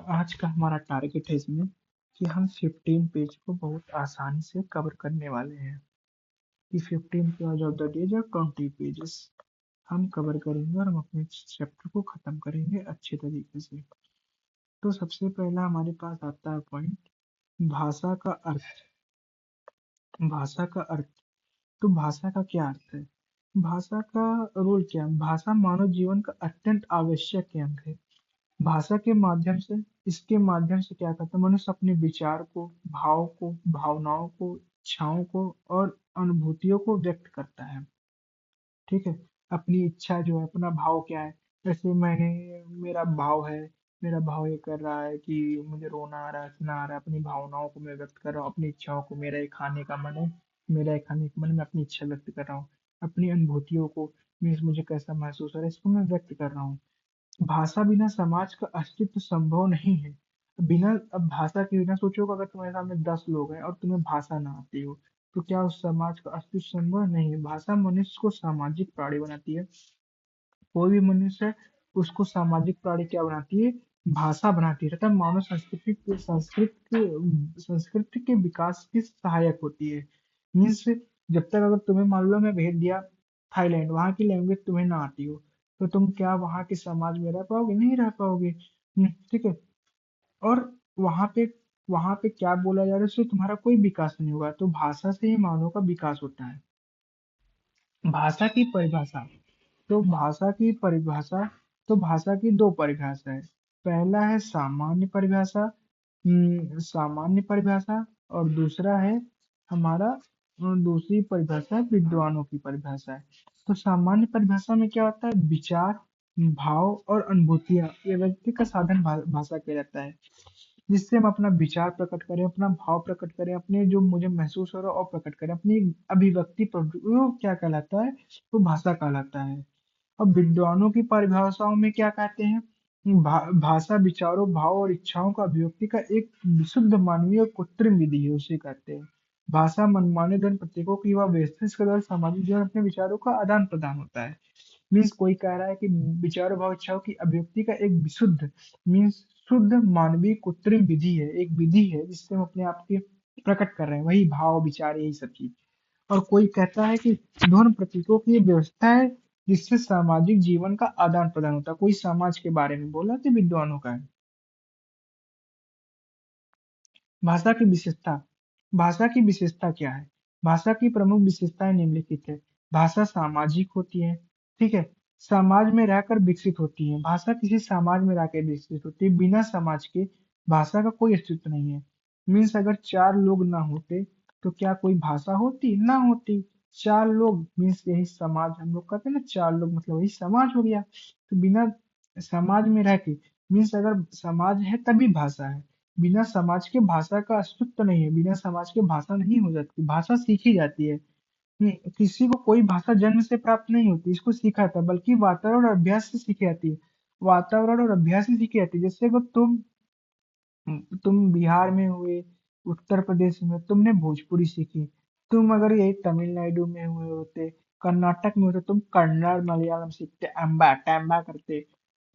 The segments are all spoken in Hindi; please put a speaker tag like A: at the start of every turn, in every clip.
A: आज का हमारा टारगेट है इसमें कि हम 15 पेज को बहुत आसानी से कवर करने वाले हैं कि 15 पेज ऑफ द डेज और 20 पेजेस हम कवर करेंगे और हम अपने चैप्टर को खत्म करेंगे अच्छे तरीके से। तो सबसे पहला हमारे पास आता है पॉइंट, भाषा का अर्थ। भाषा का अर्थ। तो भाषा का क्या अर्थ है? भाषा का रोल क्या है? भाषा मानव जीवन का अत्यंत आवश्यक अंग है। भाषा के माध्यम से, इसके माध्यम से क्या करता है, मनुष्य अपने विचार को, भाव को, भावनाओं को, इच्छाओं को और अनुभूतियों को व्यक्त करता है। ठीक है। अपनी इच्छा जो है, अपना भाव क्या है, जैसे मेरा भाव है, मेरा भाव ये कर रहा है कि मुझे रोना आ रहा है, हंसना आ रहा है, अपनी भावनाओं को मैं व्यक्त कर रहा हूँ, अपनी इच्छाओं को, मेरा ये खाने का मन है, मेरा ये खाने का मन, मैं अपनी इच्छा व्यक्त कर रहा हूँ। अपनी अनुभूतियों को, मीन्स मुझे कैसा महसूस हो रहा है, इसको मैं व्यक्त कर रहा हूँ। भाषा बिना समाज का अस्तित्व संभव नहीं है। बिना, अब भाषा के बिना सोचो कि अगर तुम्हारे सामने 10 लोग हैं और तुम्हें भाषा ना आती हो, तो क्या उस समाज का अस्तित्व संभव नहीं है? भाषा मनुष्य को सामाजिक प्राणी बनाती है। कोई भी मनुष्य है, उसको सामाजिक प्राणी क्या बनाती है? भाषा बनाती है, तथा मानव संस्कृति के विकास की सहायक होती है। मीन्स, जब तक अगर तुम्हें मान लो मैं भेज दिया थाईलैंड, वहां की लैंग्वेज तुम्हें ना आती हो, तो तुम क्या वहां के समाज में रह पाओगे? नहीं रह पाओगे। ठीक है। और वहां पे क्या बोला जा रहा है, उससे तुम्हारा कोई विकास नहीं होगा। तो भाषा से ही मानव का विकास होता है। भाषा की परिभाषा। तो भाषा की परिभाषा, तो भाषा की दो परिभाषा है। पहला है सामान्य परिभाषा, सामान्य परिभाषा, और दूसरा है हमारा, दूसरी परिभाषा है विद्वानों की परिभाषा है। तो सामान्य परिभाषा में क्या होता है? विचार, भाव और अनुभूतियां, ये व्यक्ति का साधन भाषा कहलाता है, जिससे हम अपना विचार प्रकट करें, अपना भाव प्रकट करें, अपने जो मुझे महसूस हो रहा है और प्रकट करें, अपनी अभिव्यक्ति वो क्या कहलाता है? वो भाषा कहलाता है। अब विद्वानों की परिभाषाओं में क्या कहते हैं? भाषा विचारों, भाव और इच्छाओं का अभिव्यक्ति का एक विशुद्ध मानवीय और कृत्रिम विधि है, उसे कहते हैं। भाषा मनमाने ध्वनि प्रतीकों की वह व्यवस्थित इसके द्वारा सामाजिक जीवन अपने विचारों का आदान प्रदान होता है। मीन्स कोई कह रहा है कि विचारों, भाव, इच्छाओं की अभिव्यक्ति का एक विशुद्ध, मीन्स शुद्ध मानवीय कृत्रिम विधि है, एक विधि है जिससे हम अपने आप के प्रकट कर रहे हैं, वही भाव, विचार, यही सब चीज। और कोई कहता है कि ध्वनि प्रतीकों की ये व्यवस्था है जिससे सामाजिक जीवन का आदान प्रदान होता है। कोई समाज के बारे में बोला तो विद्वानों का है। भाषा की विशेषता। भाषा की विशेषता क्या है? भाषा की प्रमुख विशेषताएं निम्नलिखित है। भाषा सामाजिक होती है। ठीक है। समाज में रहकर विकसित होती है। भाषा किसी समाज में रहकर विकसित होती है। बिना समाज के भाषा का कोई अस्तित्व नहीं है। मीन्स अगर 4 लोग ना होते तो क्या कोई भाषा होती? ना होती। 4 लोग मीन्स यही समाज, हम लोग कहते हैं ना 4 लोग मतलब वही समाज हो गया। तो बिना समाज में रह के, मीन्स अगर समाज है तभी भाषा है। बिना समाज के भाषा का अस्तित्व नहीं है। बिना समाज के भाषा नहीं हो जाती, भाषा सीखी जाती है। किसी को कोई भाषा जन्म से प्राप्त नहीं होती, इसको सीखा था, बल्कि वातावरण और अभ्यास से सीखी जाती है। वातावरण और अभ्यास से सीखी जाती है। जैसे अगर तुम बिहार में हुए, उत्तर प्रदेश में तुमने भोजपुरी सीखी। तुम अगर यही तमिलनाडु में हुए होते, कर्नाटक में होते, तुम कन्नड़ मलयालम सीखते, अम्बा टैम्बा करते।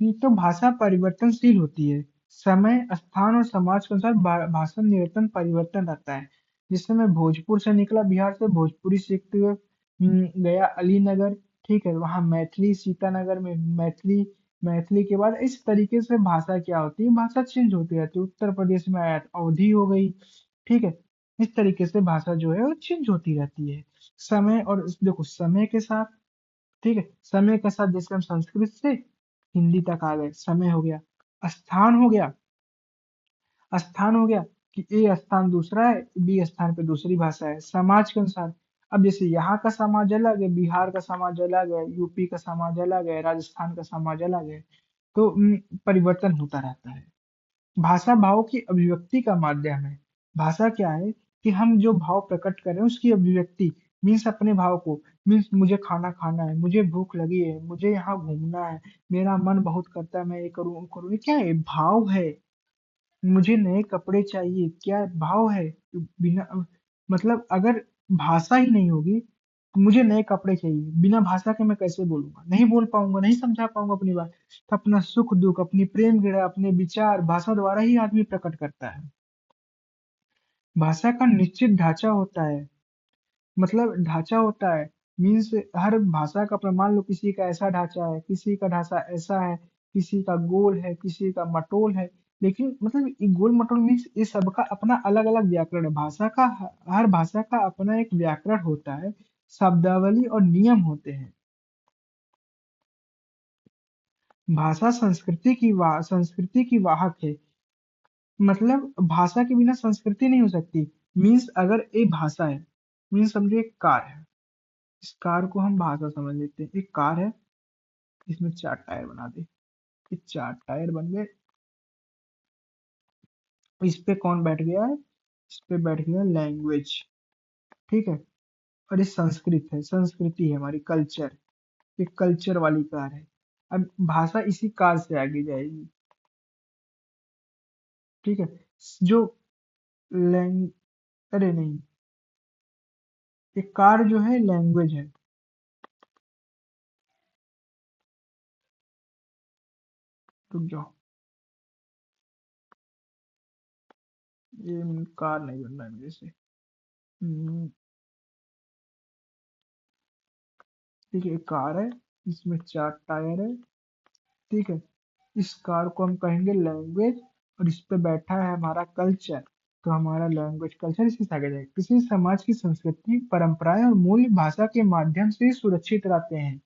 A: ये तो भाषा परिवर्तनशील होती है। समय, स्थान और समाज के अनुसार भाषा निरंतर परिवर्तन रहता है। जिससे मैं भोजपुर से निकला, बिहार से भोजपुरी सीखते हुए गया अलीनगर। ठीक है, वहां मैथिली, सीतानगर में मैथिली, मैथिली के बाद इस तरीके से भाषा क्या होती है, भाषा चेंज होती रहती है। उत्तर प्रदेश में आया तो अवधी हो गई। ठीक है। इस तरीके से भाषा जो है वो चेंज होती रहती है। समय और देखो, समय के साथ, ठीक है, समय के साथ जैसे हम संस्कृत से हिंदी तक आ गए, समय हो गया। स्थान हो गया, स्थान हो गया कि ए स्थान दूसरा है, बी स्थान पे दूसरी भाषा है, समाज के अनुसार। अब जैसे यहाँ का समाज अलग है, बिहार का समाज अलग है, यूपी का समाज अलग है, राजस्थान का समाज अलग है। तो परिवर्तन होता रहता है। भाषा भाव की अभिव्यक्ति का माध्यम है। भाषा क्या है? कि हम जो भाव प्रकट कर रहे हैं उसकी अभिव्यक्ति। मीन्स अपने भाव को, मीन्स मुझे खाना खाना है, मुझे भूख लगी है, मुझे यहाँ घूमना है, मेरा मन बहुत करता है मैं ये करूँ वो करूँ, ये क्या है? भाव है। मुझे नए कपड़े चाहिए, क्या भाव है? बिना, मतलब अगर भाषा ही नहीं होगी मुझे नए कपड़े चाहिए, बिना भाषा के मैं कैसे बोलूंगा, नहीं बोल पाऊंगा, नहीं समझा पाऊंगा अपनी बात। तो अपना सुख दुख, अपनी प्रेम पीड़ा, अपने विचार भाषा द्वारा ही आदमी प्रकट करता है। भाषा का निश्चित ढांचा होता है, मतलब ढांचा होता है, मीन्स हर भाषा का प्रमाण लो, किसी का ऐसा ढांचा है, किसी का ढांचा ऐसा है, किसी का गोल है, किसी का मटोल है। लेकिन मतलब ये गोल मटोल मीन्स ये सबका अपना अलग अलग व्याकरण है। भाषा का हर भाषा का अपना एक व्याकरण होता है, शब्दावली और नियम होते हैं। भाषा संस्कृति की वाहक है। मतलब भाषा के बिना संस्कृति नहीं हो सकती। मीन्स अगर एक भाषा है, मीन्स समझो एक कार है, इस कार को हम भाषा समझ लेते हैं। एक कार है, इसमें 4 टायर बना दे, ये 4 टायर बन गए। इस पे कौन बैठ गया है? इस पे बैठ गया लैंग्वेज, ठीक है। और ये संस्कृत है, संस्कृति है हमारी, कल्चर। ये कल्चर वाली कार है। अब भाषा इसी कार से आगे जाएगी, ठीक है। जो लैंग अरे नहीं, ये कार जो है लैंग्वेज है। रुक जाओ, ये कार नहीं बन रहा है मेरे से। ठीक है, एक कार है, इसमें 4 टायर है, ठीक है। इस कार को हम कहेंगे लैंग्वेज, और इस पे बैठा है हमारा कल्चर। तो हमारा लैंग्वेज कल्चर इसी से आगे जाएगा। किसी समाज की संस्कृति परंपराएं और मूल्य भाषा के माध्यम से ही सुरक्षित रहते हैं।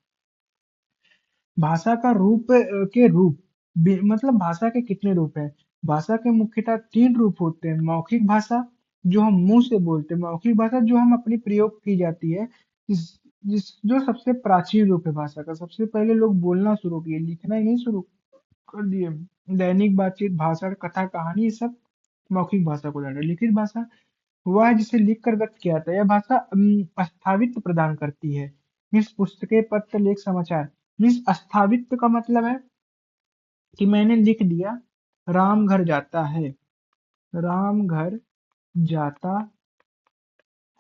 A: भाषा का रूप मतलब भाषा के कितने रूप हैं? भाषा के मुख्यतः 3 रूप होते हैं। मौखिक भाषा, जो हम मुंह से बोलते हैं। मौखिक भाषा जो हम अपनी प्रयोग की जाती है, जिस जिस जो सबसे प्राचीन रूप है भाषा का। सबसे पहले लोग बोलना शुरू किए, लिखना ही नहीं शुरू कर दिए। दैनिक बातचीत, भाषण, कथा, कहानी, ये सब मौखिक भाषा को जाता है। लिखित भाषा वह है जिसे लिख कर व्यक्त किया जाता है। यह भाषा स्थावित्व प्रदान करती है। मीन्स पुस्तकें, पत्र, लेख, समाचार। मीन्स स्थावित्व का मतलब है कि मैंने लिख दिया, राम घर जाता है, राम घर जाता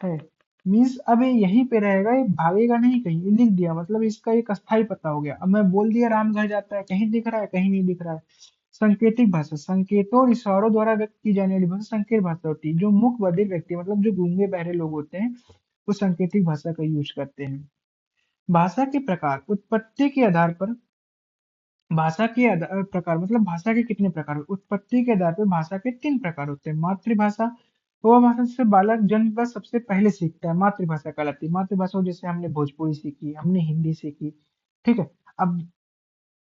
A: है। मीन्स अब ये यहीं पे रहेगा, ये भागेगा नहीं कहीं। ये लिख दिया मतलब इसका एक अस्थाई पता हो गया। अब मैं बोल दिया राम घर जाता है, कहीं दिख रहा है, कहीं नहीं दिख रहा है। संकेतिक भाषा, संकेतों और इशारों द्वारा व्यक्त की जाने वाली भाषा संकेत भाषा होती है। जो मूक बधिर व्यक्ति, मतलब जो गूंगे बहरे लोग होते हैं, वो सांकेतिक भाषा का यूज करते हैं। भाषा के प्रकार, उत्पत्ति के आधार पर भाषा के प्रकार, मतलब भाषा के कितने प्रकार उत्पत्ति के आधार पर भाषा के 3 प्रकार होते हैं। मातृभाषा, वो भाषा जिसे बालक जन्म पर सबसे पहले सीखता है, मातृभाषा कहलाती है। मातृभाषा जैसे हमने भोजपुरी सीखी, हमने हिंदी सीखी, ठीक है। अब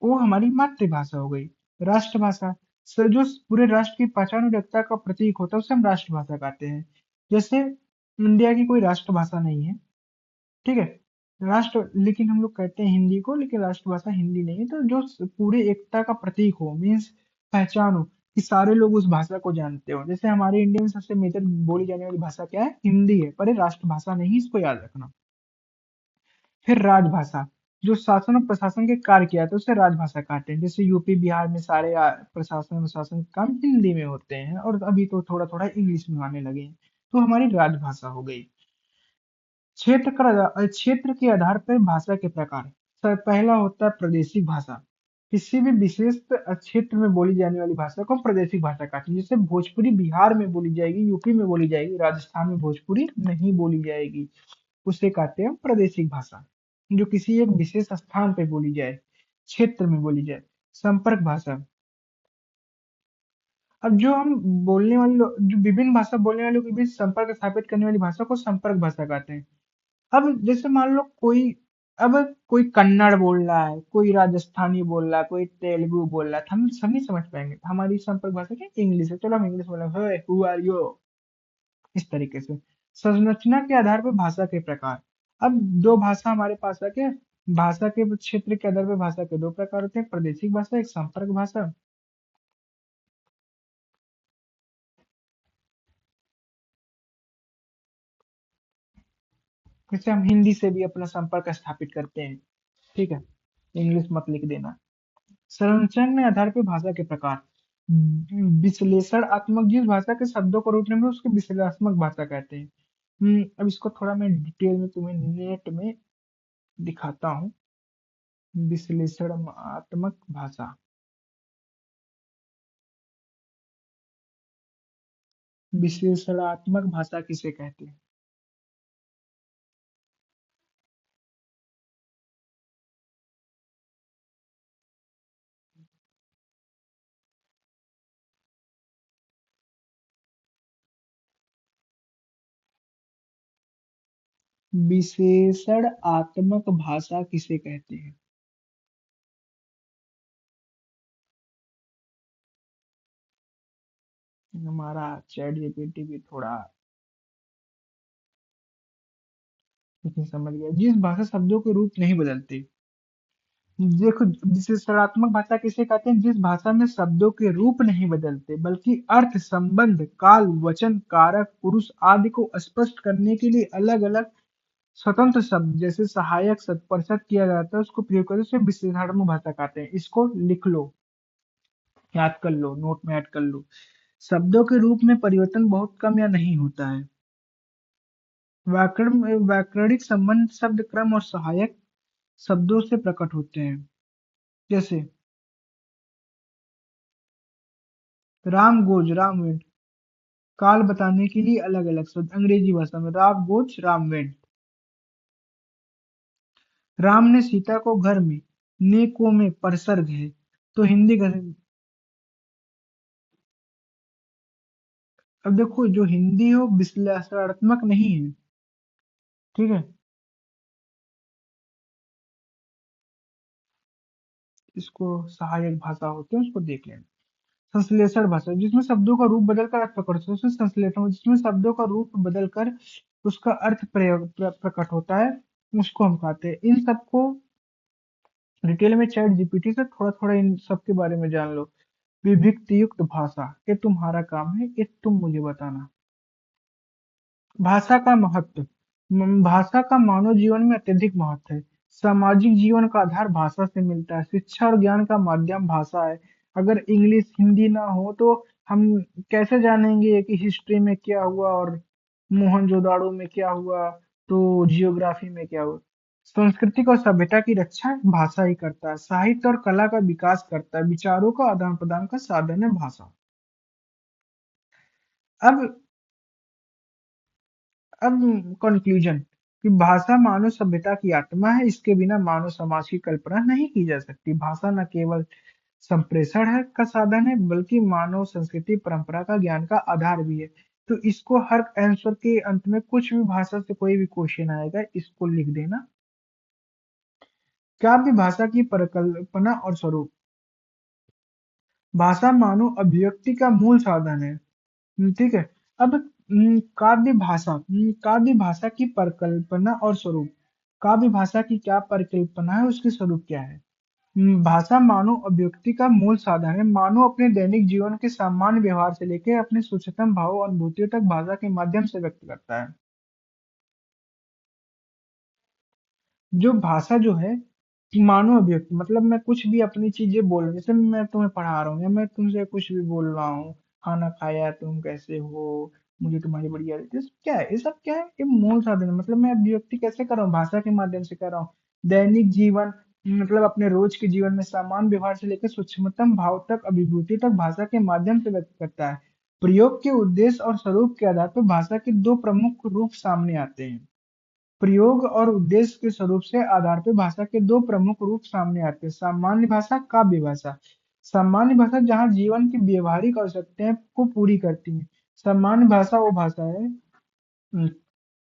A: वो हमारी मातृभाषा हो गई। राष्ट्रभाषा, सर जो पूरे राष्ट्र की पहचान और एकता का प्रतीक होता है, उसे हम राष्ट्रभाषा कहते हैं। जैसे इंडिया की कोई राष्ट्रभाषा नहीं है, ठीक है। राष्ट्र लेकिन हम लोग कहते हैं हिंदी को, लेकिन राष्ट्रभाषा हिंदी नहीं है। तो जो पूरे एकता का प्रतीक हो, मीन्स पहचान हो, कि सारे लोग उस भाषा को जानते हो। जैसे हमारे इंडिया में सबसे मेजर बोली जाने वाली भाषा क्या है? हिंदी है, पर ये राष्ट्रभाषा नहीं, इसको याद रखना। फिर राजभाषा, जो शासन और प्रशासन के कार्य किया जाता है उसे राजभाषा कहते हैं। जैसे यूपी बिहार में सारे प्रशासन के काम हिंदी में होते हैं, और अभी तो थोड़ा थोड़ा इंग्लिश में आने लगे हैं। तो हमारी राजभाषा हो गई। क्षेत्र के आधार पर भाषा के प्रकार। पहला होता है प्रादेशिक भाषा। किसी भी विशेष क्षेत्र में बोली जाने वाली भाषा को हम प्रादेशिक भाषा कहते हैं। जैसे भोजपुरी बिहार में बोली जाएगी, यूपी में बोली जाएगी, राजस्थान में भोजपुरी नहीं बोली जाएगी, उसे कहते हैं हम प्रादेशिक भाषा। जो किसी एक विशेष स्थान पे बोली जाए, क्षेत्र में बोली जाए। संपर्क भाषा, अब जो हम बोलने वाले जो विभिन्न भाषा बोलने वालों के बीच संपर्क स्थापित करने वाली भाषा को संपर्क भाषा कहते हैं। अब जैसे मान लो अब कोई कन्नड़ बोल रहा है, कोई राजस्थानी बोल रहा है, कोई तेलुगु बोल रहा है, तो हम सब नहीं समझ पाएंगे। हमारी संपर्क भाषा क्या? इंग्लिश है, चलो हम इंग्लिश बोले, हे हु आर यू, इस तरीके से। संरचना के आधार पर भाषा के प्रकार। अब दो भाषा हमारे पास है क्या? भाषा के क्षेत्र के आधार पर भाषा के 2 प्रकार होते हैं, प्रादेशिक भाषा, एक संपर्क भाषा। जैसे हम हिंदी से भी अपना संपर्क स्थापित करते हैं, ठीक है। इंग्लिश मत लिख देना। संरचना के आधार पर भाषा के प्रकार। विश्लेषणात्मक, जिस भाषा के शब्दों को रोकने में उसको विश्लेषणात्मक भाषा कहते हैं। अब इसको थोड़ा मैं डिटेल में तुम्हें नेट में दिखाता हूँ। विश्लेषणात्मक भाषा। विश्लेषणात्मक भाषा किसे कहते हैं? विशेषणात्मक भाषा किसे कहते हैं? हमारा चैट जीपीटी भी थोड़ा नहीं समझ गया। जिस भाषा शब्दों के रूप नहीं बदलते। देखो, विशेषणात्मक भाषा किसे कहते हैं? जिस भाषा में शब्दों के रूप नहीं बदलते बल्कि अर्थ, संबंध, काल, वचन, कारक, पुरुष आदि को स्पष्ट करने के लिए अलग अलग स्वतंत्र शब्द जैसे सहायक शब्द प्रसक्त किया जाता है, उसको प्रयोग करते हैं, उसे विशेषणात्मक भाषा कहते हैं। इसको लिख लो, याद कर लो, नोट में ऐड कर लो। शब्दों के रूप में परिवर्तन बहुत कम या नहीं होता है। व्याकरणिक संबंध शब्द क्रम और सहायक शब्दों से प्रकट होते हैं। जैसे राम गोज, राम वेंट। काल बताने के लिए अलग अलग शब्द अंग्रेजी भाषा में राम गोज, राम वेंट। राम ने सीता को घर में, ने को में परसर्ग है, तो हिंदी अब देखो, जो हिंदी हो विश्लेषणात्मक नहीं है। ठीक है, इसको सहायक भाषा होते हैं, उसको देख लेना। संश्लेषण भाषा, जिसमें शब्दों का रूप बदलकर अर्थ प्रकट होता है, उसे संश्लेषण, जिसमें शब्दों का रूप बदलकर उसका अर्थ प्रकट होता है, उसको हम कहते हैं। इन सबको डिटेल में चैट जीपीटी से थोड़ा थोड़ा इन सब के बारे में जान लो। विभक्ति युक्त भाषा, ये तुम्हारा काम है, ये तुम मुझे बताना। भाषा का महत्व। भाषा का मानव जीवन में अत्यधिक महत्व है। सामाजिक जीवन का आधार भाषा से मिलता है। शिक्षा और ज्ञान का माध्यम भाषा है। अगर इंग्लिश हिंदी ना हो तो हम कैसे जानेंगे कि हिस्ट्री में क्या हुआ और मोहनजोदाड़ो में क्या हुआ, तो जियोग्राफी में क्या हुआ। सांस्कृतिक और सभ्यता की रक्षा भाषा ही करता है। साहित्य और कला का विकास करता है। विचारों का आदान प्रदान का साधन है भाषा। अब अब कंक्लूजन, कि भाषा मानव सभ्यता की आत्मा है। इसके बिना मानव समाज की कल्पना नहीं की जा सकती। भाषा न केवल संप्रेषण है का साधन है, बल्कि मानव संस्कृति परंपरा का ज्ञान का आधार भी है। तो इसको हर आंसर के अंत में कुछ भी भाषा से कोई भी क्वेश्चन आएगा, इसको लिख देना। काव्य भाषा की परिकल्पना और स्वरूप। भाषा मानव अभिव्यक्ति का मूल साधन है। ठीक है। अब काव्य भाषा की परिकल्पना और स्वरूप। काव्य भाषा की क्या परिकल्पना है, उसके स्वरूप क्या है? भाषा मानव अभिव्यक्ति का मूल साधन है। मानव अपने दैनिक जीवन के सामान्य व्यवहार से लेकर अपने उच्चतम भावों और अनुभूतियों तक भाषा के माध्यम से व्यक्त करता है। जो भाषा जो है, मानव अभिव्यक्ति मतलब मैं कुछ भी अपनी चीजें बोल रहा हूँ, जैसे मैं तुम्हें पढ़ा रहा हूँ या मैं तुमसे कुछ भी बोल रहा हूँ, खाना खाया, तुम कैसे हो, मुझे तुम्हारी बढ़िया लगती है, क्या है ये सब? क्या है ये? मूल साधन है। मतलब मैं अभिव्यक्ति कैसे कर रहा हूँ? भाषा के माध्यम से कर रहा हूँ। दैनिक जीवन मतलब अपने रोज के जीवन में सामान्य व्यवहार से लेकर सूक्ष्मतम भाव तक, अभिभूति तक भाषा के माध्यम से व्यक्त करता है। प्रयोग के उद्देश्य और स्वरूप के आधार पर भाषा के दो प्रमुख रूप सामने आते हैं। प्रयोग और उद्देश्य के स्वरूप से आधार पर भाषा के दो प्रमुख रूप सामने आते हैं। सामान्य भाषा, काव्य भाषा। सामान्य भाषा जहाँ जीवन की व्यवहारिक आवश्यकताएं को पूरी करती है। सामान्य भाषा वो भाषा है।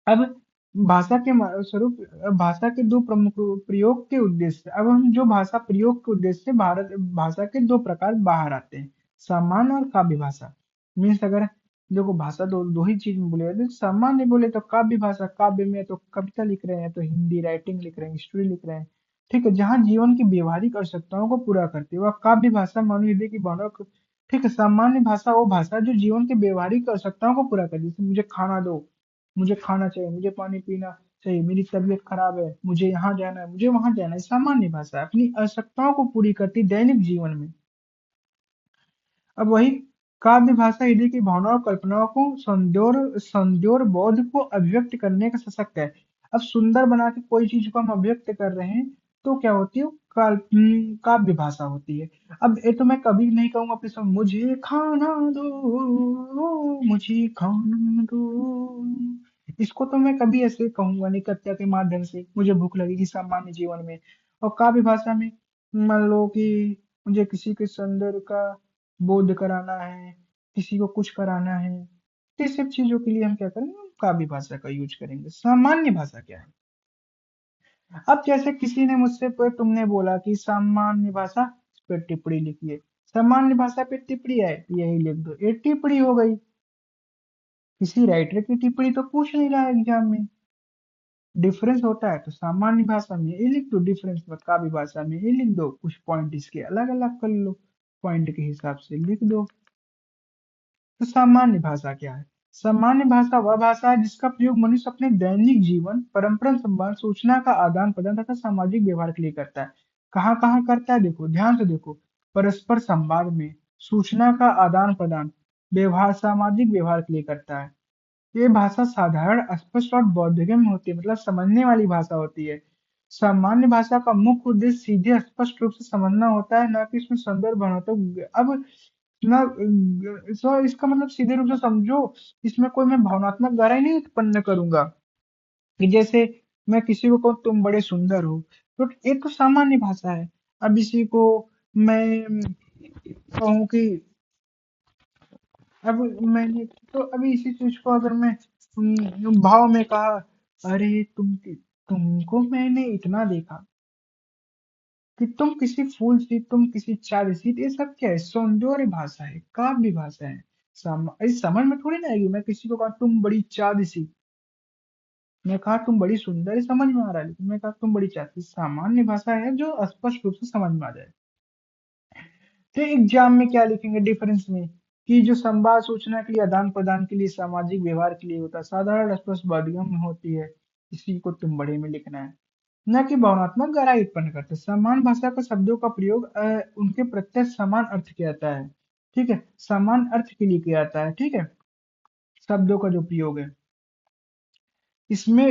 A: अब भाषा के स्वरूप, भाषा के दो प्रमुख प्रयोग के उद्देश्य से। अब हम जो भाषा प्रयोग के उद्देश्य से भारत भाषा के दो प्रकार बाहर आते हैं, सामान्य और काव्य भाषा। मीन्स अगर देखो, भाषा दो दो ही चीज में बोले जाते हैं। सामान्य बोले तो काव्य भाषा, काव्य में तो कविता लिख रहे हैं, तो हिंदी राइटिंग लिख रहे हैं, हिस्ट्री लिख रहे हैं। ठीक है, जहाँ जीवन की व्यवहारिक आवश्यकताओं को पूरा करती है वह काव्य भाषा मानव हृदय की भावना को। ठीक है, सामान्य भाषा वो भाषा जो जीवन की व्यवहारिक आवश्यकताओं को पूरा करती है। जैसे मुझे खाना दो, मुझे खाना चाहिए, मुझे पानी पीना चाहिए, मेरी तबीयत खराब है, मुझे यहाँ जाना है, मुझे वहां जाना है। सामान्य भाषा अपनी आवश्यकताओं को पूरी करती दैनिक जीवन में। अब वही काव्य भाषा हृदय की भावनाओं कल्पनाओं को सौंदर्य बोध को अभिव्यक्त करने का सशक्त है। अब सुंदर बना के कोई चीज को हम अभिव्यक्त कर रहे हैं तो क्या होती है, काव्य भाषा होती है। अब ये तो मैं कभी नहीं कहूंगा अपने समय मुझे खाना दो, मुझे खाना दो, इसको तो मैं कभी ऐसे कहूंगा नहीं कत्या के माध्यम से मुझे भूख लगेगी सामान्य जीवन में। और काव्य भाषा में मान लो कि मुझे किसी के सौंदर्य का बोध कराना है, किसी को कुछ कराना है, तो इस सब चीजों के लिए हम क्या करेंगे, हम काव्य भाषा का यूज करेंगे। सामान्य भाषा क्या है? अब जैसे किसी ने मुझसे तुमने बोला कि सामान्य भाषा, इस पर टिप्पणी लिखिए। सामान्य भाषा पे टिप्पणी है, यही लिख दो, ये टिप्पणी हो गई। किसी राइटर की टिप्पणी तो पूछ नहीं रहा एग्जाम में। डिफरेंस होता है तो सामान्य भाषा में ये लिख दो, डिफरेंस मत काव्य भाषा में ये लिख दो, कुछ पॉइंट इसके अलग अलग कर लो, पॉइंट के हिसाब से लिख दो। तो सामान्य भाषा क्या है? सामान्य भाषा वह भाषा है जिसका प्रयोग मनुष्य अपने दैनिक जीवन, परंपरा संबंध, सूचना का आदान प्रदान तथा सामाजिक व्यवहार के लिए करता है। कहाँ कहाँ करता है, देखो ध्यान से देखो। परस्पर संवाद में, सूचना का आदान प्रदान, व्यवहार, सामाजिक व्यवहार के लिए करता है। ये भाषा साधारण, स्पष्ट और बोधगम्य होती है, मतलब समझने वाली भाषा होती है। सामान्य भाषा का मुख्य उद्देश्य सीधे स्पष्ट रूप से समझना होता है, न कि इसमें संदर्भ बनाते। अब ना सो इसका मतलब सीधे रूप से समझो, इसमें कोई मैं भावनात्मक गहराई नहीं उत्पन्न करूंगा। कि जैसे मैं किसी को कहूँ तुम बड़े सुंदर हो, तो ये तो सामान्य भाषा है। अब इसी को मैं कहूँ कि अब मैंने, तो अभी इसी चीज को अगर मैं भाव में कहा, अरे तुमको मैंने इतना देखा कि तुम किसी फूल सी, तुम किसी चाँद सी, तो ये सब क्या है, सौंदर्य भाषा है, काव्य भाषा है। इस समझ में थोड़ी ना आएगी, मैं किसी को कहा तुम बड़ी चाँद सी, मैं कहा तुम बड़ी सुंदर, ये समझ में आ रहा है, लेकिन मैं कहा तुम बड़ी चाँद सी, सामान्य भाषा है जो स्पष्ट रूप से समझ में आ जाए। तो एग्जाम में क्या लिखेंगे डिफरेंस में, कि जो संवाद, सूचना के लिए, आदान प्रदान के लिए, सामाजिक व्यवहार के लिए होता है, साधारण, स्पष्ट, बोधगम्य होती है, इसी को तुम बड़े में लिखना है। न कि भावनात्मक गहराई उत्पन्न करते। समान भाषा का शब्दों का प्रयोग उनके प्रत्यक्ष समान अर्थ किया जाता है। ठीक है, समान अर्थ के लिए किया जाता है। ठीक है, शब्दों का जो प्रयोग है इसमें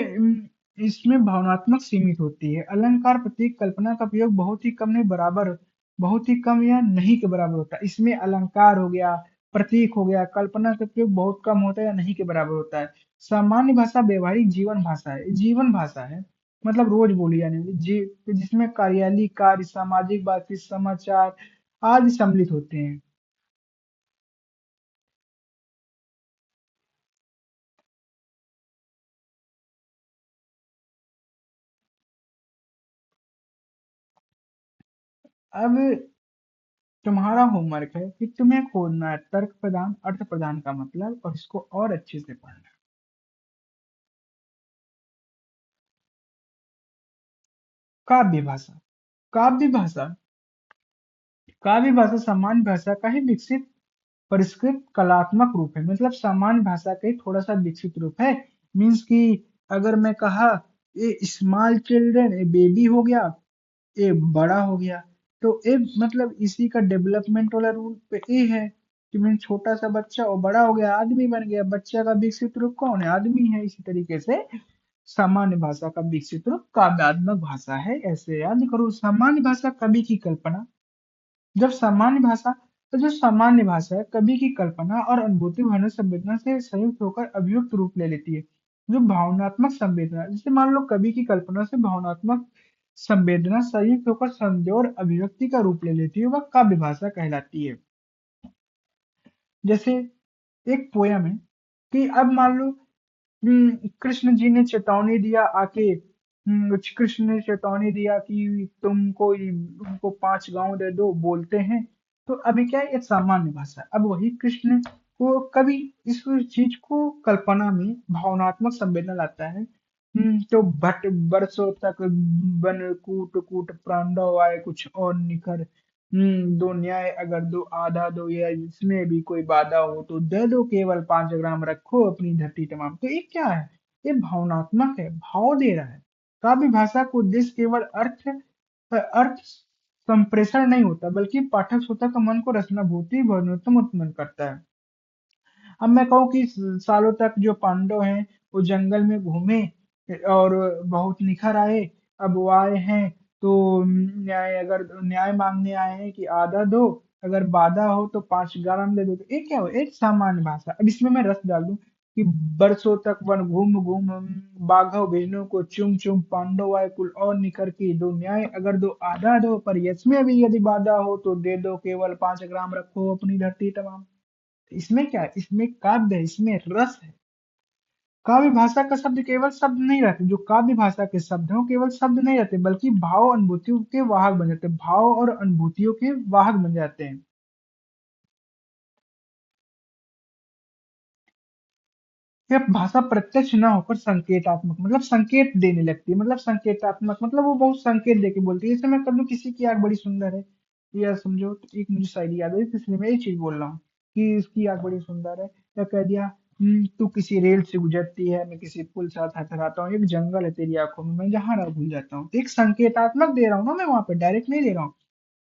A: इसमें भावनात्मक सीमित होती है। अलंकार, प्रतीक, कल्पना का प्रयोग बहुत ही कम नहीं बराबर, बहुत ही कम या नहीं के बराबर होता है। इसमें अलंकार हो गया, प्रतीक हो गया, कल्पना का प्रयोग बहुत कम होता है या नहीं के बराबर होता है। सामान्य भाषा व्यवहारिक जीवन भाषा है, जीवन भाषा है, मतलब रोज बोली जाने वाली जिसमें कार्यालय कार्य, सामाजिक बातचीत, समाचार आदि सम्मिलित होते हैं। अब तुम्हारा होमवर्क है कि तुम्हें खोजना है तर्क प्रदान, अर्थ प्रदान का मतलब, और इसको और अच्छे से पढ़ना है। काव्य भाषा, काव्य भाषा, काव्य भाषा सामान्य भाषा का ही विकसित परिष्कृत कलात्मक रूप है, मतलब सामान्य भाषा का ही थोड़ा सा विकसित रूप है। मीन्स कि अगर मैं कहा ए स्मॉल चिल्ड्रन, ए बेबी हो गया, ए बड़ा हो गया, तो ए मतलब इसी का डेवलपमेंट वाला रूल पे ए है कि मैं छोटा सा बच्चा और बड़ा हो गया, आदमी बन गया। बच्चा का विकसित रूप कौन है, आदमी है। इसी तरीके से सामान्य भाषा का विकसित रूप काव्यात्मक भाषा है। ऐसे याद करो, सामान्य भाषा कवि की कल्पना, जब सामान्य भाषा, तो जो सामान्य भाषा है कवि की कल्पना और अनुभूति भावना संवेदना से संयुक्त होकर अभिव्यक्त रूप ले लेती है। जो भावनात्मक संवेदना, जैसे मान लो कवि की कल्पना से भावनात्मक संवेदना संयुक्त होकर संदेह और अभिव्यक्ति का रूप ले लेती है, वह काव्य भाषा कहलाती है। जैसे एक पोयम है कि अब मान लो कृष्ण जी ने चेतावनी दिया आके, कृष्ण ने चेतावनी दिया कि तुमको उनको 5 गांव दे दो, बोलते हैं। तो अभी क्या है, ये सामान्य भाषा है। अब वही कृष्ण को कभी इस चीज को कल्पना में भावनात्मक संवेदना लाता है। तो भट बरसों तक बन कूट कूट प्राणदव आए कुछ और निखर, दो न्याय अगर दो आधा दो, या इसमें भी कोई बाधा हो तो दे दो, केवल 5 ग्राम रखो अपनी धरती तमाम। तो ये क्या है, ये भावनात्मक है, भाव दे रहा है। काव्य भाषा को उद्देश्य केवल अर्थ अर्थ संप्रेषण नहीं होता, बल्कि पाठक श्रोता का मन को रचनाभूति वर्णोत्तम उत्पन्न करता है। अब मैं कहूँ कि सालों तक जो पांडव हैं वो जंगल में घूमे और बहुत निखर आए। अब वो आए हैं तो न्याय मांगने आए हैं कि आधा दो, अगर बाधा हो तो 5 ग्राम दे दो। तो ये क्या हो, एक सामान्य भाषा। अब इसमें मैं रस डाल दूं कि बरसों तक वन घूम घूम बाघव बिजनों को चुम चुम पांडव आए कुल और निखर की दो न्याय, अगर दो आधा दो पर इसमें भी यदि बाधा हो तो दे दो केवल 5 ग्राम रखो अपनी धरती तमाम। इसमें क्या है, इसमें काव्य है, इसमें रस है। काव्य भाषा का शब्द केवल शब्द नहीं रहते, जो काव्य भाषा के शब्द हैं वो केवल शब्द नहीं रहते, बल्कि भाव अनुभूतियों के वाहक बन जाते हैं, भाव और अनुभूतियों के वाहक बन जाते हैं। यह भाषा प्रत्यक्ष न होकर संकेतात्मक, मतलब संकेत देने लगती है, मतलब संकेतात्मक मतलब वो बहुत संकेत देके बोलती है। जैसे मैं कह दूं किसी की आंख बड़ी सुंदर है, या समझो तो एक मुझे शायरी याद है, तो इसलिए मैं ये चीज बोल रहा हूँ कि इसकी आंख बड़ी सुंदर है। या कह दिया तू किसी रेल से गुजरती है, मैं किसी पुल से थरथराता हूँ, एक जंगल है तेरी आंखों में, मैं जहाँ रह भूल जाता हूँ। तो एक संकेतात्मक दे रहा हूँ ना मैं, वहां पे डायरेक्ट नहीं दे रहा हूँ।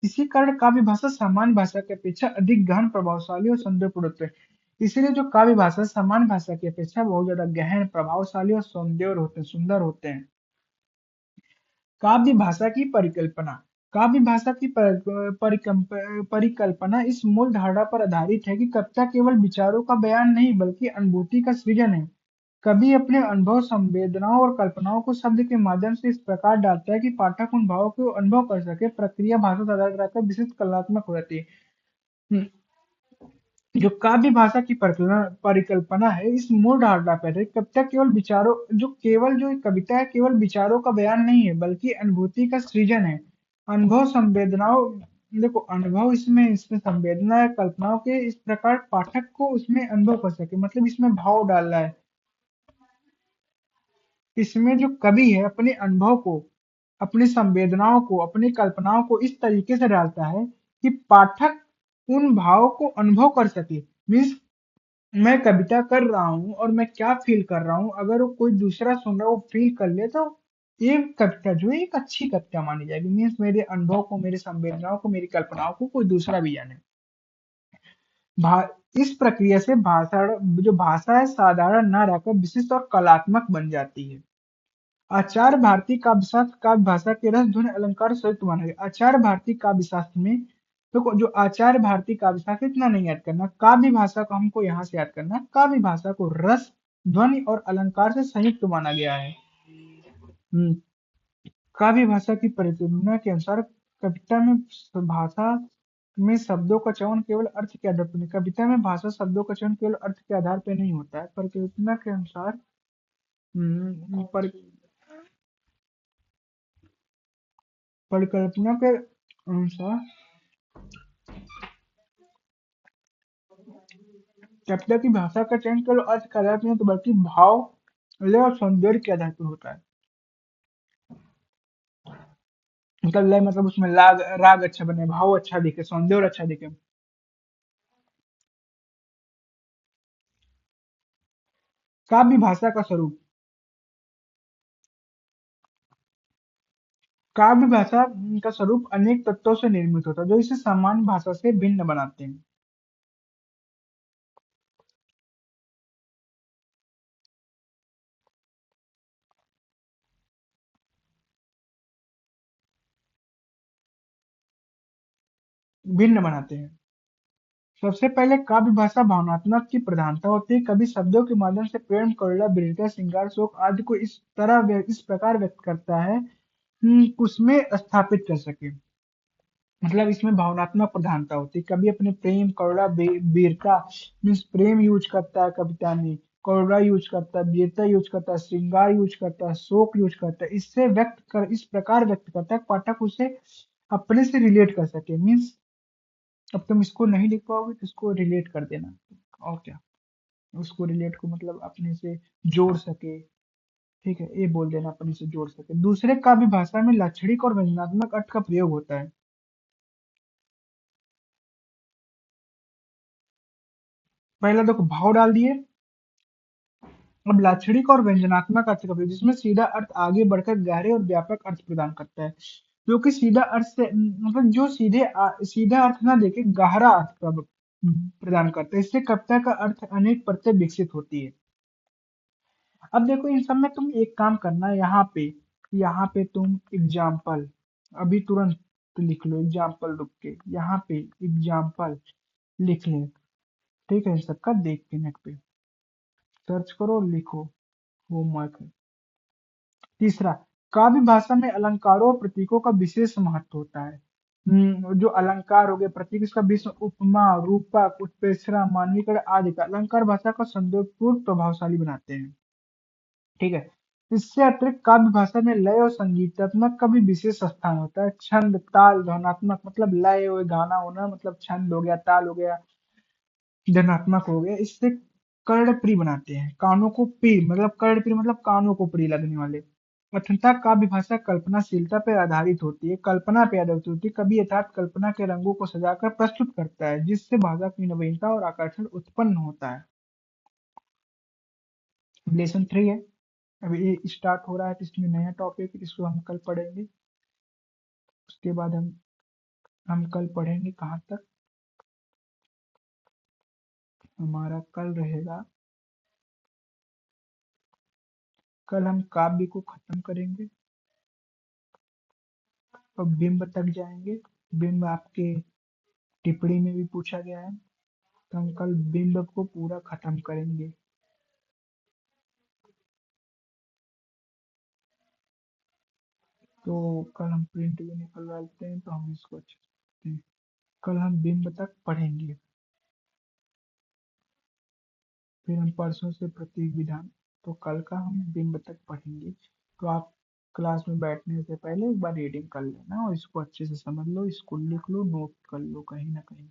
A: इसी कारण काव्य भाषा सामान्य भाषा की अपेक्षा अधिक गहन, प्रभावशाली और सौंदर्यपूर्ण होते हैं। इसीलिए जो काव्य भाषा सामान्य भाषा की अपेक्षा बहुत ज्यादा गहन, प्रभावशाली और सौंदर्य होते हैं, सुंदर होते हैं। काव्य भाषा की परिकल्पना। काव्य भाषा की परिकल्पना इस मूल धारणा पर आधारित है कि कविता केवल विचारों का बयान नहीं बल्कि अनुभूति का सृजन है। कवि अपने अनुभव, संवेदनाओं और कल्पनाओं को शब्द के माध्यम से इस प्रकार डालता है कि पाठक उन भावों को अनुभव कर सके। प्रक्रिया भाषा साधारण रहकर विशिष्ट कलात्मक हो जाती है। हम्म, जो काव्य भाषा की परिकल्पना है इस मूल धारणा पर है, कविता केवल विचारों, जो कविता है केवल विचारों का बयान नहीं है बल्कि अनुभूति का सृजन है। अनुभव, संवेदनाओं, देखो अनुभव, इसमें इसमें संवेदना है, कल्पनाओं के इस प्रकार पाठक को उसमें अनुभव कर सके, मतलब इसमें भाव डाल रहा है। इसमें जो कवि है अपने अनुभव को, अपनी संवेदनाओं को, अपनी कल्पनाओं को इस तरीके से डालता है कि पाठक उन भावों को अनुभव कर सके। मीन्स मैं कविता कर रहा हूँ और मैं क्या फील कर रहा हूँ, अगर वो कोई दूसरा सुन रहा है वो फील कर ले, तो ये कविता जो है एक अच्छी कविता मानी जाएगी। मीन्स मेरे अनुभव को, मेरी संवेदनाओं को, मेरी कल्पनाओं को कोई दूसरा भी जाने। भा, इस प्रक्रिया से भाषा, जो भाषा है साधारण न रहकर विशिष्ट और कलात्मक बन जाती है। आचार्य भारतीय काव्यशास्त्र काव्य भाषा के रस, धुन, अलंकार सहित माना गया। आचार्य भारतीय काव्यशास्त्र में देखो, जो आचार्य भारतीय काव्यशास्त्र, इतना नहीं याद करना, काव्य भाषा को हमको यहाँ से याद करना है। काव्य भाषा को रस, ध्वनि और अलंकार से संयुक्त माना गया है। हम्म, काव्य भाषा की परिकल्पना के अनुसार कविता में भाषा में शब्दों का चयन केवल अर्थ के आधार पर नहीं, कविता में भाषा शब्दों का चयन केवल अर्थ के आधार पर नहीं होता है। परिकल्पना के अनुसार परिकल्पना के अनुसार कविता की भाषा का चयन केवल अर्थ के आधार पर नहीं, तो बल्कि भाव, लय और सौंदर्य के आधार पर होता है। मतलब लय मतलब उसमें राग राग अच्छा बने, भाव अच्छा दिखे, सौंदर्य अच्छा दिखे। काव्य भाषा का स्वरूप। काव्य भाषा का स्वरूप अनेक तत्वों से निर्मित होता है जो इसे सामान्य भाषा से भिन्न बनाते हैं। भिन्न बनाते हैं। सबसे पहले काव्य भाषा भावनात्मक की प्रधानता होती है। कवि शब्दों के माध्यम से प्रेम, करुणा, वीरता, श्रृंगार, शोक आदि को इस प्रकार व्यक्त करता है उसमें स्थापित कर सके। मतलब इसमें भावनात्मक प्रधानता होती है। कवि अपने प्रेम, करुणा, वीरता, मीन्स प्रेम यूज करता है कविता में, करुणा यूज करता है, वीरता यूज करता है, श्रृंगार यूज करता है, शोक यूज करता है। इससे व्यक्त कर इस प्रकार व्यक्त करता है कि पाठक उसे अपने से रिलेट कर सके। मीन्स अब तुम इसको नहीं लिख पाओगे तो इसको रिलेट कर देना, और क्या, उसको रिलेट को मतलब अपने से जोड़ सके। ठीक है, ये बोल देना अपने से जोड़ सके। दूसरे काव्य भाषा में लाक्षणिक और व्यंजनात्मक अर्थ का प्रयोग होता है। पहला देखो भाव डाल दिए। अब लाक्षणिक और व्यंजनात्मक अर्थ का प्रयोग, जिसमें सीधा अर्थ आगे बढ़कर गहरे और व्यापक अर्थ प्रदान करता है। जो कि सीधा अर्थ से मतलब जो सीधा अर्थ ना देके गहरा अर्थ प्रदान करता है। इससे कविता का अर्थ अनेक परतें विकसित होती है। अब देखो इन सब में तुम एक काम करना, यहाँ पे तुम एग्जाम्पल अभी तुरंत लिख लो, एग्जाम्पल रुक के यहाँ पे एग्जाम्पल लिख ले। ठीक है, इन सबका देख के नेट पे सर्च करो, लिखो, होमवर्क है। तीसरा, काव्य भाषा में अलंकारों और प्रतीकों का विशेष महत्व होता है। जो अलंकार हो गए, प्रतीक, इसका विश्व उपमा, रूपक, उत्प्रेक्षरा, मानवीकरण आदि का अलंकार भाषा को सौंदर्यपूर्ण प्रभावशाली बनाते हैं। ठीक है। इससे अतिरिक्त काव्य भाषा में लय और संगीतात्मक का भी विशेष स्थान होता है। छंद, ताल, ध्वनात्मक मतलब लय हो, गाना होना मतलब छंद हो गया, ताल हो गया, ध्वनात्मक हो गया। इससे कर्णप्रिय बनाते हैं। कानों को प्रिय मतलब कर्णप्रिय मतलब कानों को प्रिय लगने वाले। अथवा काव्य भाषा कल्पनाशीलता पर आधारित होती है, कल्पना पे आधारित होती है। कवि अर्थात कल्पना के रंगों को सजाकर प्रस्तुत करता है, जिससे भाषा की नवीनता और आकर्षण उत्पन्न होता है। लेसन 3 है, अभी ये स्टार्ट हो रहा है, तो इसमें नया टॉपिक, इसको हम कल पढ़ेंगे। उसके बाद हम कल पढ़ेंगे कहाँ तक, हमारा कल रहेगा, कल हम काव्य को खत्म करेंगे और बिंब तक जाएंगे। बिंब आपके टिप्पणी में भी पूछा गया है, तो हम कल बिंब को पूरा खत्म करेंगे। तो कल हम प्रिंट भी निकलवा लेते हैं, तो हम इसको अच्छे से पढ़ते हैं। कल हम बिंब तक पढ़ेंगे, फिर हम परसों से प्रतीक विधान। तो कल का हम बिंब तक पढ़ेंगे। तो आप क्लास में बैठने से पहले एक बार रीडिंग कर लेना और इसको अच्छे से समझ लो, इसको लिख लो, नोट कर लो कहीं ना कहीं।